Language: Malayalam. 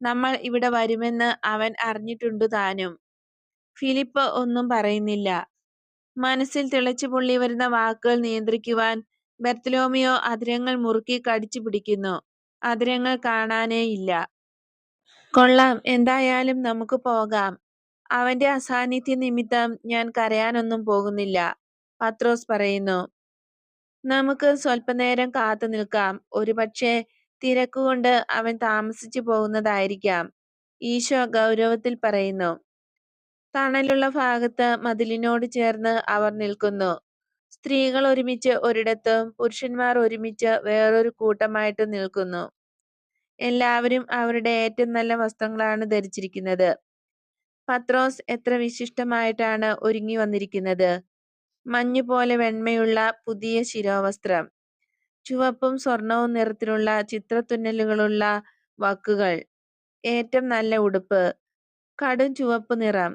നമ്മൾ ഇവിടെ വരുമെന്ന് അവൻ അറിഞ്ഞിട്ടുണ്ടു താനും. ഫിലിപ്പ് ഒന്നും പറയുന്നില്ല. മനസ്സിൽ തിളച്ചു പൊള്ളി വരുന്ന വാക്കുകൾ നിയന്ത്രിക്കുവാൻ ബർത്തലോമിയോ അധരങ്ങൾ മുറുക്കി കടിച്ചു പിടിക്കുന്നു. അധരങ്ങൾ കാണാനേയില്ല. കൊള്ളാം, എന്തായാലും നമുക്ക് പോകാം. അവന്റെ അസാന്നിധ്യ നിമിത്തം ഞാൻ കരയാനൊന്നും പോകുന്നില്ല, പത്രോസ് പറയുന്നു. നമുക്ക് സ്വല്പനേരം കാത്തു നിൽക്കാം. ഒരുപക്ഷെ തിരക്കുകൊണ്ട് അവൻ താമസിച്ചു പോകുന്നതായിരിക്കാം, ഈശോ ഗൗരവത്തിൽ പറയുന്നു. തണലുള്ള ഭാഗത്ത് മതിലിനോട് ചേർന്ന് അവർ നിൽക്കുന്നു. സ്ത്രീകൾ ഒരുമിച്ച് ഒരിടത്തും പുരുഷന്മാർ ഒരുമിച്ച് വേറൊരു കൂട്ടമായിട്ടും നിൽക്കുന്നു. എല്ലാവരും അവരുടെ ഏറ്റവും നല്ല വസ്ത്രങ്ങളാണ് ധരിച്ചിരിക്കുന്നത്. പത്രോസ് എത്ര വിശിഷ്ടമായിട്ടാണ് ഒരുങ്ങി വന്നിരിക്കുന്നത്. മഞ്ഞുപോലെ വെണ്മയുള്ള പുതിയ ശിരോവസ്ത്രം, ചുവപ്പും സ്വർണവും നിറത്തിലുള്ള ചിത്രത്തുന്നലുകളുള്ള വക്കുകൾ, ഏറ്റവും നല്ല ഉടുപ്പ്, കടും ചുവപ്പ് നിറം,